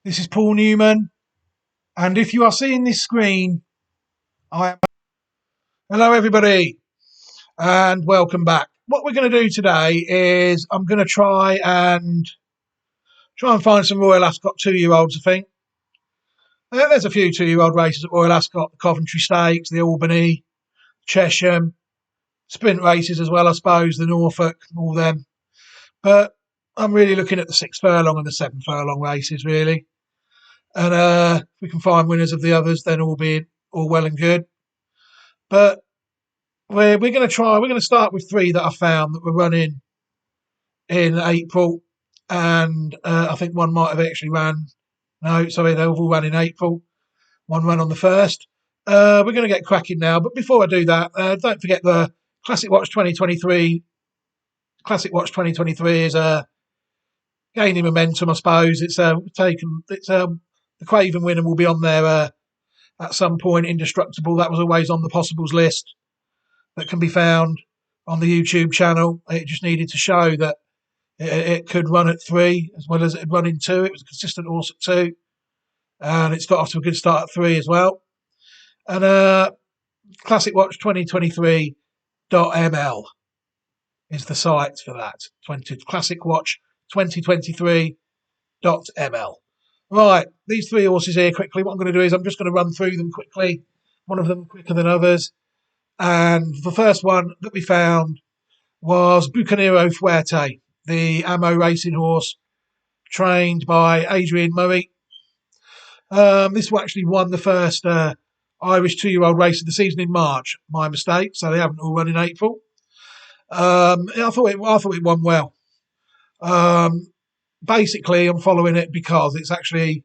This is Paul Newman, and if you are seeing this screen, I am. Hello, everybody, and welcome back. What we're going to do today is I'm going to try and find some Royal Ascot 2-year-olds. I think there's a few 2-year-old races at Royal Ascot: the Coventry Stakes, the Albany, Chesham, sprint races as well, I suppose, the Norfolk, all them. But I'm really looking at the 6 furlong and the 7 furlong races, really. And if we can find winners of the others, then all well and good. But we're going to try. We're going to start with three that I found that were running in April, and I think one might have actually ran. No, sorry, they've all run in April. One ran on the first. We're going to get cracking now, but before I do that, don't forget the Classic Watch 2023. Classic Watch 2023 is gaining momentum, I suppose. It's taken. It's the Craven winner will be on there at some point. Indestructible. That was always on the possibles list that can be found on the YouTube channel. It just needed to show that it could run at 3 as well as it had run in 2. It was a consistent horse at 2, and it's got off to a good start at 3 as well. And Classic Watch 2023.ml is the site for that. Classic Watch 2023.ml. Right, these three horses here quickly. What I'm going to do is I'm just going to run through them quickly. One of them quicker than others. And the first one that we found was Bucanero Fuerte, the Ammo racing horse trained by Adrian Murray. This one actually won the first Irish 2-year-old race of the season in March. My mistake, so they haven't all run in April. I thought it won well. Basically, I'm following it because it's actually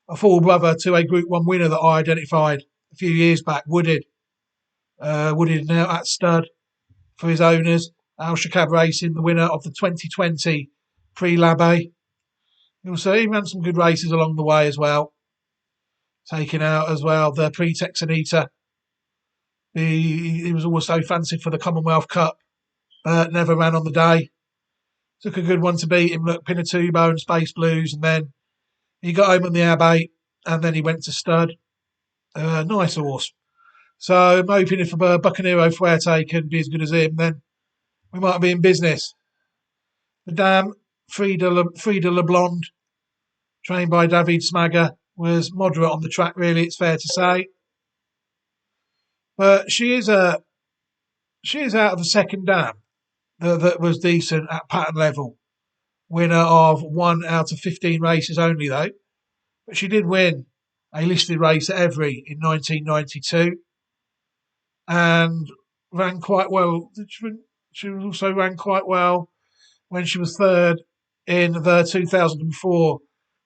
a full brother to a Group 1 winner that I identified a few years back, Wooded. Wooded now at stud for his owners. Al Shakab Racing, the winner of the 2020 Prix l'Abbé. He ran some good races along the way as well. Taking out as well the Prix Texanita. He was also fancied for the Commonwealth Cup, but never ran on the day. Took a good one to beat him, look, Pinatubo and Space Blues, and then he got home on the Abbey, and then he went to stud. Nice horse. So I'm hoping if Bucanero Fuerte can be as good as him, then we might be in business. The dam, Frida LeBlonde, trained by David Smager, was moderate on the track, really, it's fair to say. But she is out of the second dam that was decent at pattern level. Winner of 1 out of 15 races only, though. But she did win a listed race at Every in 1992 and ran quite well. She also ran quite well when she was third in the 2004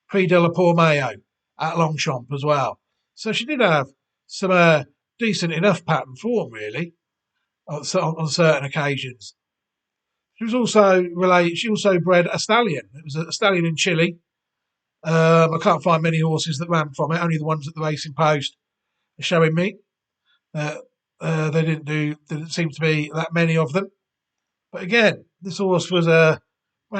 Prix de la Mayo at Longchamp as well. So she did have some decent enough pattern form, really, on certain occasions. She also bred a stallion. It was a stallion in Chile. I can't find many horses that ran from it. Only the ones at the Racing Post are showing me. Didn't seem to be that many of them. But again, this horse ran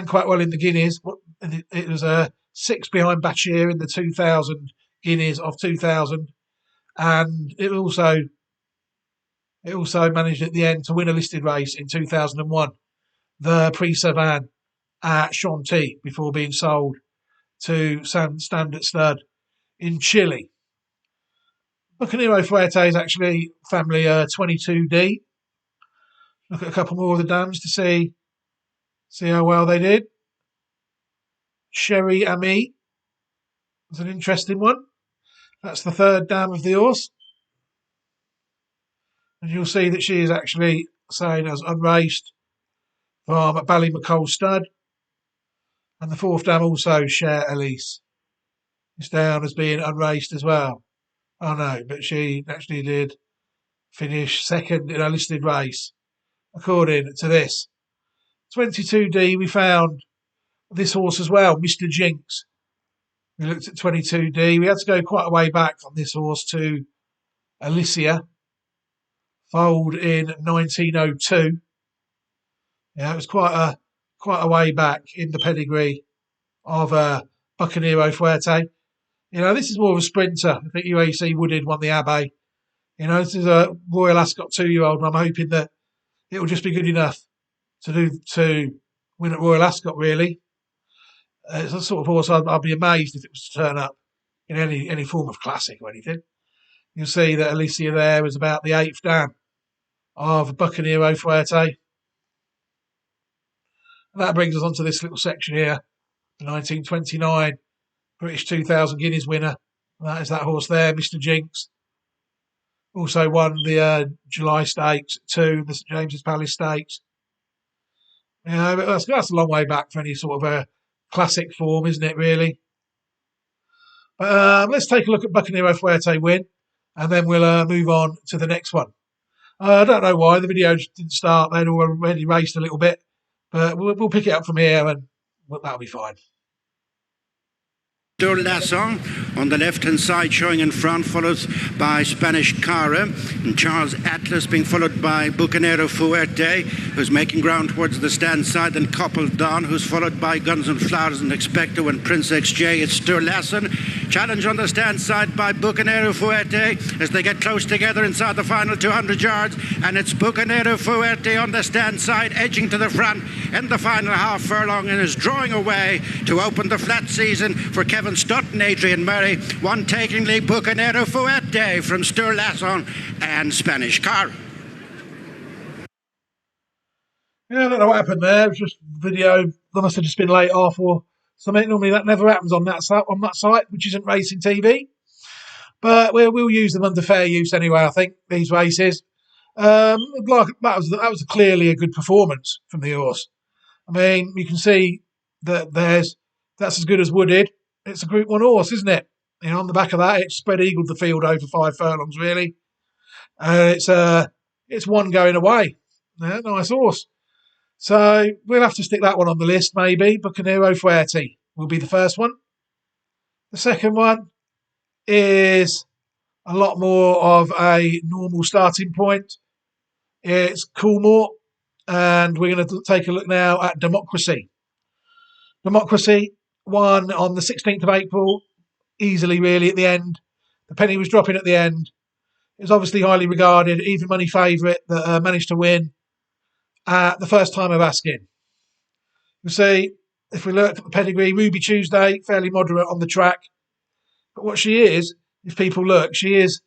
quite well in the Guineas. It was a 6 behind Bashir in the 2000 Guineas of 2000, and it also managed at the end to win a listed race in 2001, the Prix Savane at Chantilly, before being sold to Standard Stud in Chile. Bucanero Fuerte is actually family 22D. Look at a couple more of the dams to see how well they did. Sherry Ami was an interesting one. That's the third dam of the horse. And you'll see that she is actually saying as unraced from Ballymacole Stud. And the fourth dam also, Cher Elise, is down as being unraced as well. Oh no, but she actually did finish second in a listed race, according to this. 22D, we found this horse as well, Mr. Jinx. We looked at 22D. We had to go quite a way back on this horse to Alicia, foaled in 1902. Yeah, it was quite a way back in the pedigree of Bucanero Fuerte. This is more of a sprinter. I think UAC Wooded won the Abbey. This is a Royal Ascot 2-year-old, and I'm hoping that it will just be good enough to win at Royal Ascot, really. It's a sort of horse I'd be amazed if it was to turn up in any form of classic or anything. You'll see that Alicia there is about the 8th dam of Bucanero Fuerte. And that brings us on to this little section here, the 1929 British 2000 Guineas winner. And that is that horse there, Mr. Jinx. Also won the July Stakes too, the St James's Palace Stakes. But that's a long way back for any sort of a classic form, isn't it, really? Let's take a look at Bucanero Fuerte win, and then we'll move on to the next one. I don't know why the video didn't start. They'd already raced a little bit, but we'll pick it up from here, and that'll be fine. Royal Ascot on the left-hand side, showing in front, followed by Spanish Cara, and Charles Atlas being followed by Bucanero Fuerte, who's making ground towards the stand side, and Couple Dawn, who's followed by Guns and Flowers and Expecto and Prince XJ. It's Sturlason, challenge on the stand side by Bucanero Fuerte as they get close together inside the final 200 yards, and it's Bucanero Fuerte on the stand side, edging to the front in the final half furlong, and is drawing away to open the flat season for Kevin Stott and Adrian Murray. One taking lead, Bucanero Fuerte from Sturlason and Spanish Car. I don't know what happened there. It was just video. They must have just been late off or something. Normally that never happens on that site, which isn't racing TV. But we'll use them under fair use anyway. I think these races. That was clearly a good performance from the horse. I mean, you can see that that's as good as Wooded. It's a Group 1 horse, isn't it? On the back of that, it's spread eagled the field over 5 furlongs, really. It's one going away. Nice horse. So we'll have to stick that one on the list, maybe. Bucanero Fuerte will be the first one. The second one is a lot more of a normal starting point. It's Coolmore, and we're going to take a look now at Democracy. Democracy won on the 16th of April, easily, really, at the end. The penny was dropping at the end. It was obviously highly regarded, even money favourite that managed to win at the first time of asking. You see, if we look at the pedigree, Ruby Tuesday, fairly moderate on the track. But what she is, if people look, she's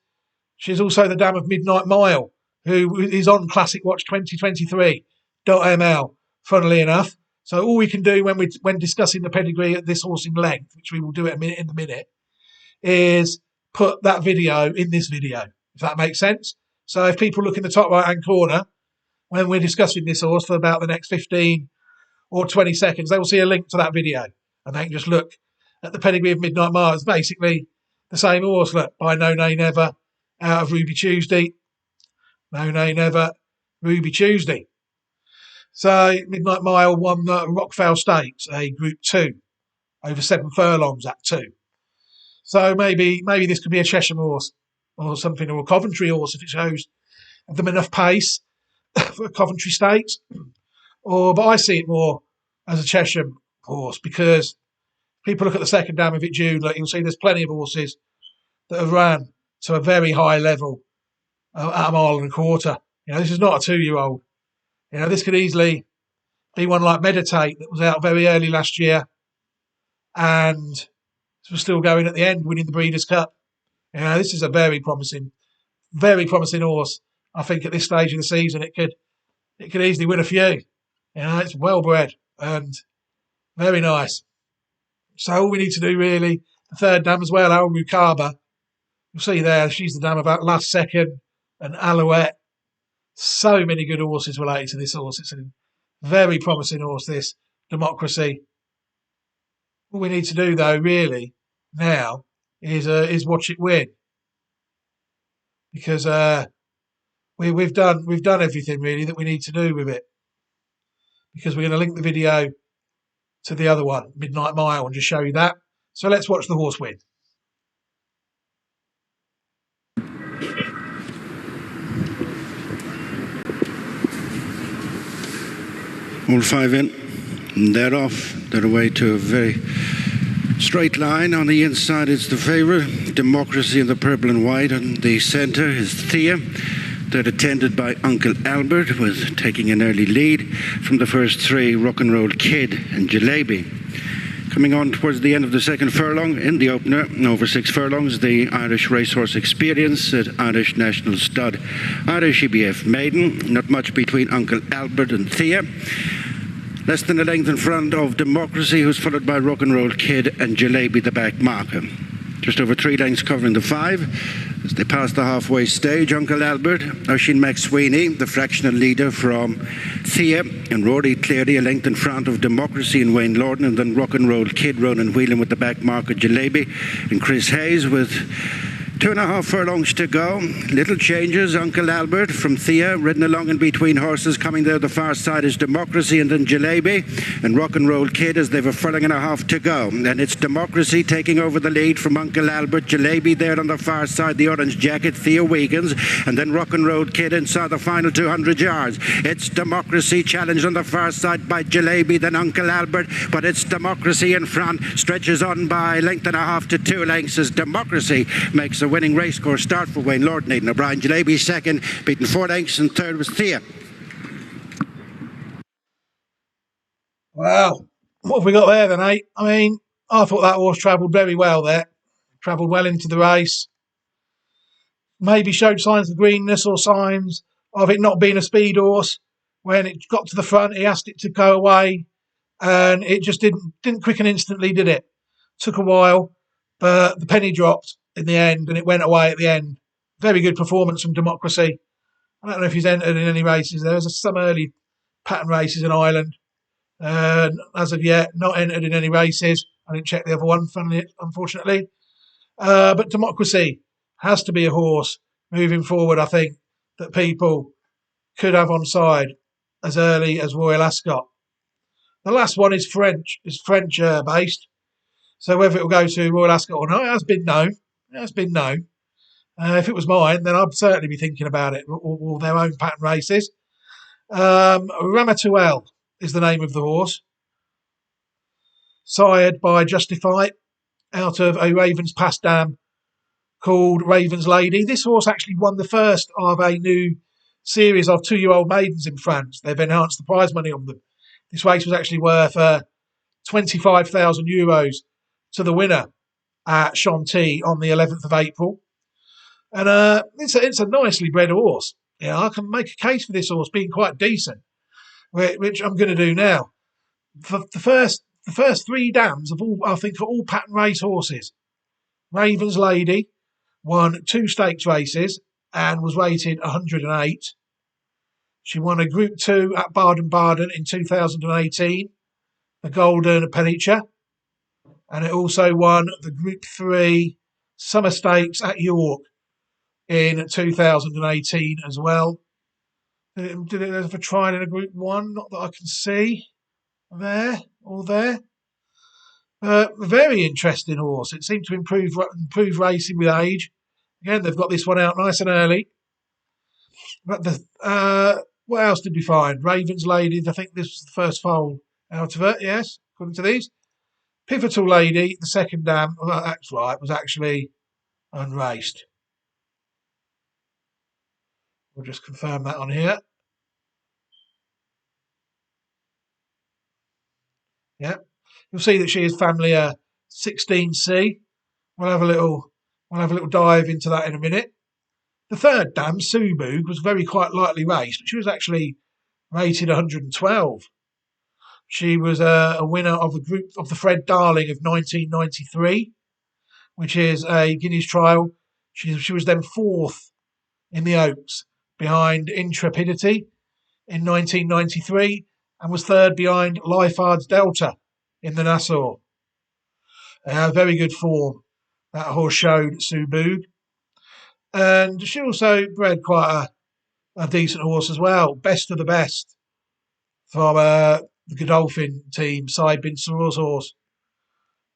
also the dam of Midnight Mile, who is on Classic Watch 2023.ml, funnily enough. So all we can do when discussing the pedigree at this horse in length, which we will do in a minute, is put that video in this video, if that makes sense. So if people look in the top right-hand corner, when we're discussing this horse for about the next 15 or 20 seconds, they will see a link to that video. And they can just look at the pedigree of Midnight Mile. It's basically the same horse, look, by No Nay Never, out of Ruby Tuesday. No Nay Never, Ruby Tuesday. So Midnight Mile won the Rockvale Stakes, a Group 2, over 7 furlongs at 2. So maybe this could be a Chesham horse or something, or a Coventry horse if it shows them enough pace for Coventry Stakes. But I see it more as a Chesham horse, because people look at the second dam of it, June, you'll see there's plenty of horses that have ran to a very high level at a mile and a quarter. This is not a 2-year-old. This could easily be one like Meditate that was out very early last year and was still going at the end, winning the Breeders' Cup. This is a very promising horse. I think at this stage of the season, it could easily win a few. It's well bred and very nice. So all we need to do, really, the third dam as well, Al Rukaba. You'll see there, she's the dam about Last Second and Alouette. So many good horses related to this horse. It's a very promising horse, this Democracy. All we need to do, though, really, now, is watch it win. Because we've done everything, really, that we need to do with it. Because we're going to link the video to the other one, Midnight Mile, and just show you that. So let's watch the horse win. All 5 in, and they're off. They're away to a very Straight line on the inside is the favourite. Democracy in the purple and white. On the centre is Thea. They're attended by Uncle Albert, with taking an early lead from the first three, Rock and Roll Kid and Jalebi. Coming on towards the end of the second furlong, in the opener, over 6 furlongs, the Irish Racehorse Experience at Irish National Stud. Irish EBF Maiden, not much between Uncle Albert and Thea. Less than a length in front of Democracy, who's followed by Rock and Roll Kid and Jalebi, the back marker. Just over 3 lengths covering the 5. As they pass the halfway stage, Uncle Albert, Oisin McSweeney, the fractional leader from Thea, and Rory clearly a length in front of Democracy and Wayne Lorden, and then Rock and Roll Kid, Ronan Whelan with the back marker, Jalebi, and Chris Hayes with 2.5 furlongs to go. Little changes. Uncle Albert from Thea, ridden along in between horses. Coming there the far side is Democracy and then Jalebi. And Rock and Roll Kid as they've a furlong and a half to go. And it's Democracy taking over the lead from Uncle Albert. Jalebi there on the far side, the orange jacket, Thea Wiggins. And then Rock and Roll Kid inside the final 200 yards. It's Democracy challenged on the far side by Jalebi, then Uncle Albert. But it's Democracy in front. Stretches on by length and a half to 2 lengths as Democracy makes a winning racecourse start for Wayne Lorden. Aidan O'Brien, Jalebi second, beaten 4 lengths, and third was Thea. Wow, what have we got there then, eh? I mean, I thought that horse travelled very well there. Travelled well into the race. Maybe showed signs of greenness or signs of it not being a speed horse. When it got to the front, he asked it to go away, and it just didn't quicken instantly, did it? Took a while, but the penny dropped in the end, and it went away at the end. Very good performance from Democracy. I don't know if he's entered in any races. There was some early pattern races in Ireland. As of yet, not entered in any races. I didn't check the other one, unfortunately. But Democracy has to be a horse moving forward, I think, that people could have on side as early as Royal Ascot. The last one is French based. So whether it will go to Royal Ascot or not, it has been known. If it was mine, then I'd certainly be thinking about it, or their own pattern races. Ramatuelle is the name of the horse. Sired by Justify out of a Ravens Pass dam called Raven's Lady. This horse actually won the first of a new series of 2-year-old maidens in France. They've enhanced the prize money on them. This race was actually worth €25,000 to the winner at Chantilly on the 11th of April. And it's a nicely bred horse. Yeah, I can make a case for this horse being quite decent, which I'm going to do now. For the first 3 dams of all, I think, for all pattern race horses, Raven's Lady won 2 stakes races and was rated 108. She won a Group 2 at Baden-Baden in 2018, the Golden Penicha. And it also won the Group 3 Summer Stakes at York in 2018 as well. Did it ever try in a Group 1? Not that I can see. There. A very interesting horse. It seemed to improve racing with age. Again, they've got this one out nice and early. But what else did we find? Raven's Lady, I think this was the first foal out of it, yes, according to these. Pivotal Lady, the second dam, well, that's right, was actually unraced. We'll just confirm that on here. Yeah, you'll see that she is family 16C. We'll have a little dive into that in a minute. The third dam, Subug, was quite lightly raced, but she was actually rated 112. She was a winner of the Fred Darling of 1993, which is a Guineas trial. She was then 4th in the Oaks behind Intrepidity in 1993 and was 3rd behind Leifard's Delta in the Nassau. Very good form that horse showed, Subug. And she also bred quite a decent horse as well. Best of the Best from the Godolphin team, Side Bin Soror's horse.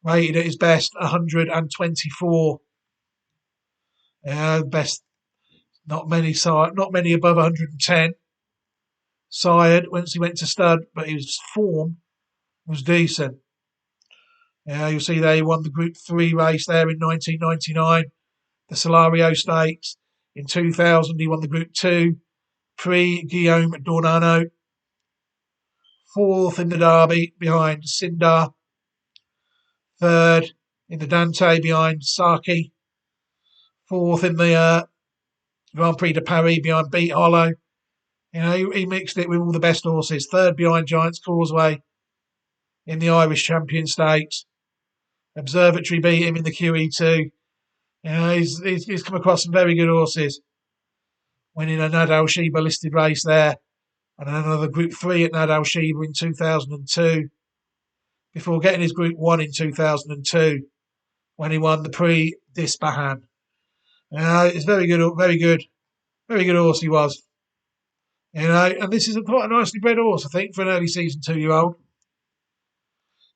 Rated at his best 124. Best, not many above 110. Sired once he went to stud, but his form was decent. You'll see they won the Group 3 race there in 1999, the Solario Stakes. In 2000, he won the Group 2, Prix Guillaume Dornano. Fourth in the Derby behind Sindar. Third in the Dante behind Saki. Fourth in the Grand Prix de Paris behind Beat Hollow. He mixed it with all the best horses. Third behind Giant's Causeway in the Irish Champion Stakes. Observatory beat him in the QE2. He's come across some very good horses. Winning a Nadal Sheba listed race there. And another Group 3 at Nadal Sheba in 2002. Before getting his Group 1 in 2002. When he won the Prix d'Ispahan. It's very good horse he was. And this is quite a nicely bred horse, I think, for an early season 2-year-old.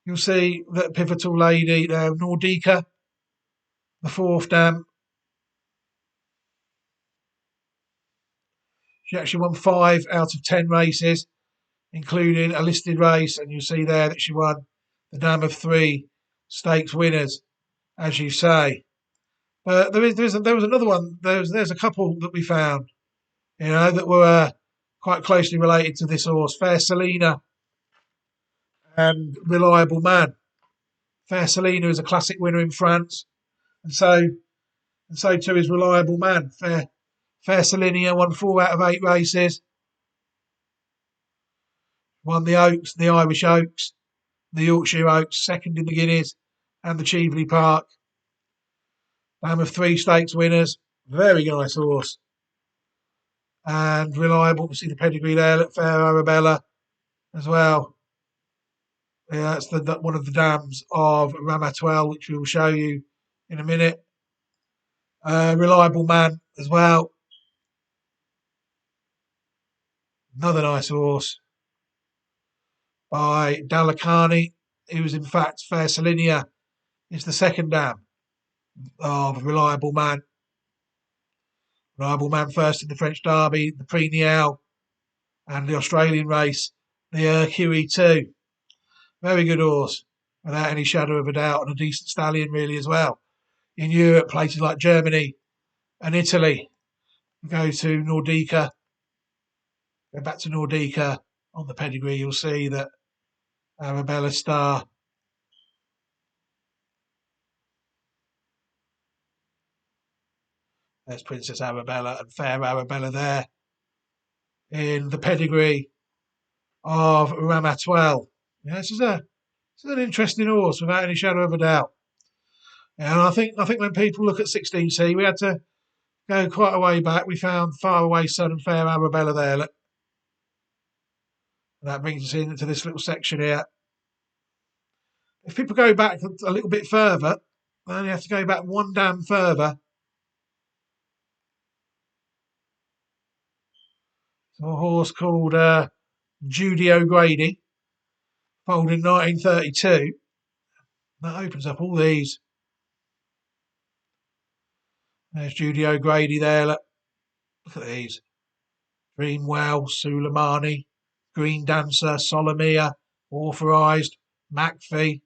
You'll see that pivotal lady there, Nordica, the fourth dam. She actually won 5 out of 10 races, including a listed race, and you'll see there that she won the dam of 3 stakes winners, as you say. But there was another one. There's a couple that we found, that were quite closely related to this horse. Fair Selena and Reliable Man. Fair Selena is a classic winner in France, and so too is Reliable Man. Fair Selena won 4 out of 8 races. Won the Oaks, the Irish Oaks, the Yorkshire Oaks, second in the Guineas, and the Cheveley Park. Dam of 3 stakes winners. Very nice horse. And reliable. You see the pedigree there. Look, Fair Arabella as well. Yeah, that's one of the dams of Ramatuelle, which we will show you in a minute. Reliable Man as well. Another nice horse by Dalakani, who's in fact Fair Selenia. It's the second dam of Reliable Man. Reliable Man first in the French Derby, the Prix Niel, and the Australian race, the QE2. Very good horse, without any shadow of a doubt, and a decent stallion really as well. In Europe, places like Germany and Italy. Go to Nordica. Go back to Nordica on the pedigree. You'll see that Arabella Star. There's Princess Arabella and Fair Arabella there in the pedigree of Ramatuelle. Yeah, this is an interesting horse without any shadow of a doubt. And I think when people look at 16C, we had to go quite a way back. We found Far Away Sun and Fair Arabella there. Look. And that brings us into this little section here. If people go back a little bit further, then you have to go back one dam further. So a horse called Judy O'Grady, foaled in 1932. That opens up all these. There's Judy O'Grady there. Look at these. Dreamwell, Suleimani, Green Dancer, Solomia, Authorised, McPhee,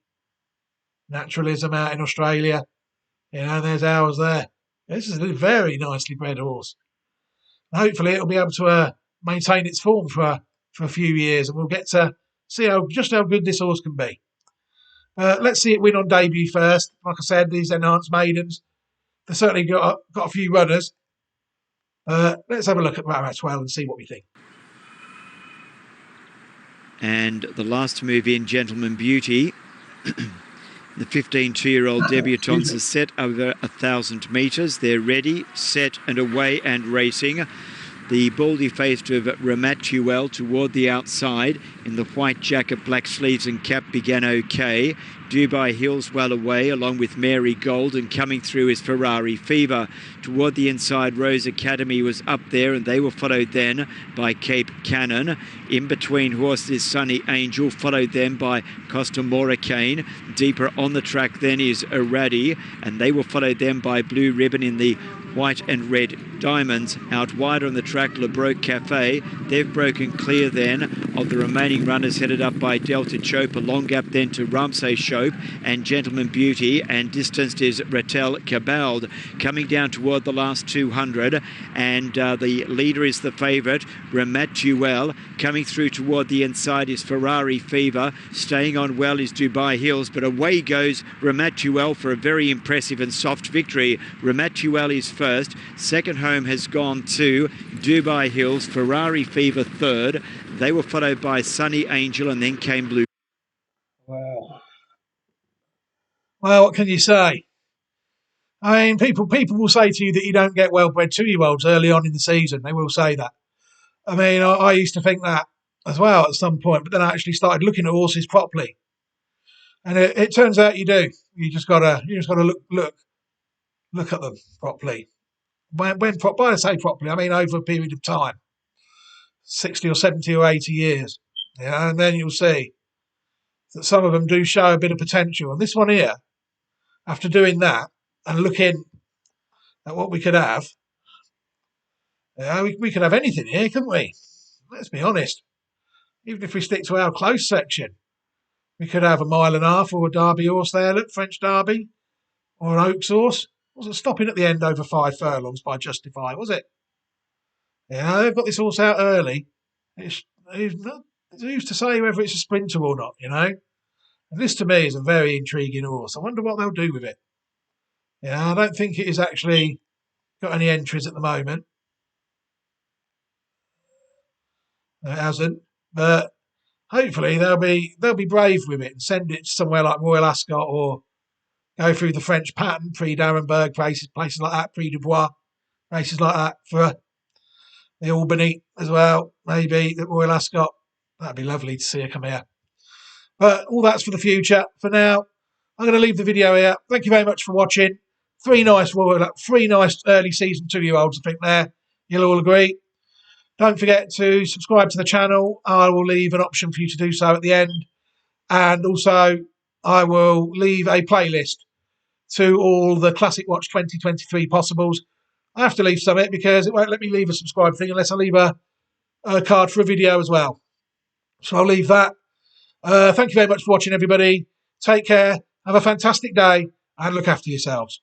Naturalism out in Australia. And there's ours there. This is a very nicely bred horse. Hopefully it'll be able to maintain its form for a few years, and we'll get to see just how good this horse can be. Let's see it win on debut first. Like I said, these enhanced maidens, they've certainly got a few runners. Let's have a look at Ramatuelle and see what we think. And the last to move in, Gentleman Beauty. The 15-2-year-old debutantes are set over 1,000 metres. They're ready, set and away and racing. The baldy-faced of Ramatuelle toward the outside in the white jacket, black sleeves and cap began okay. Dubai Hills well away along with Mary Gold, and coming through is Ferrari Fever. Toward the inside, Rose Academy was up there, and they were followed then by Cape Cannon. In between horses, Sunny Angel, followed then by Costa Moricane. Deeper on the track then is Aradi, and they were followed then by Blue Ribbon in the white and red diamonds. Out wider on the track, Le Broke Cafe. They've broken clear then of the remaining runners, headed up by Delta Chope. A long gap then to Ramsay Show. Scope and Gentleman Beauty, and distanced is Ratel Cabald. Coming down toward the last 200, and the leader is the favourite, Ramatuelle. Coming through toward the inside is Ferrari Fever. Staying on well is Dubai Hills, but away goes Ramatuelle for a very impressive and soft victory. Ramatuelle is first. Second home has gone to Dubai Hills, Ferrari Fever third. They were followed by Sunny Angel, and then came Blue. Well, what can you say? I mean, people will say to you that you don't get well-bred 2-year-olds early on in the season. They will say that. I mean, I used to think that as well at some point, but then I actually started looking at horses properly, and it turns out you do. You just gotta look at them properly. When I say properly, I mean over a period of time, 60 or 70 or 80 years. Yeah, and then you'll see that some of them do show a bit of potential. And this one here, after doing that and looking at what we could have, we could have anything here, couldn't we? Let's be honest. Even if we stick to our close section, we could have a 1.5 miles or a Derby horse there, look, French Derby, or an Oaks horse. Wasn't stopping at the end over 5 furlongs by Justify, was it? Yeah, they've got this horse out early. It's who's to say whether it's a sprinter or not, you know? And this to me is a very intriguing horse. I wonder what they'll do with it. Yeah, I don't think it has actually got any entries at the moment. It hasn't, but hopefully they'll be brave with it and send it somewhere like Royal Ascot, or go through the French pattern, Prix d'Arenberg, places like that, Prix du Bois, places like that, for the Albany as well, maybe the Royal Ascot. That'd be lovely to see her come here. But all that's for the future. For now, I'm going to leave the video here. Thank you very much for watching. 3 nice early season 2-year-olds, I think there. You'll all agree. Don't forget to subscribe to the channel. I will leave an option for you to do so at the end. And also, I will leave a playlist to all the Classic Watch 2023 possibles. I have to leave some of it because it won't let me leave a subscribe thing unless I leave a card for a video as well. So I'll leave that. Thank you very much for watching, everybody. Take care. Have a fantastic day and look after yourselves.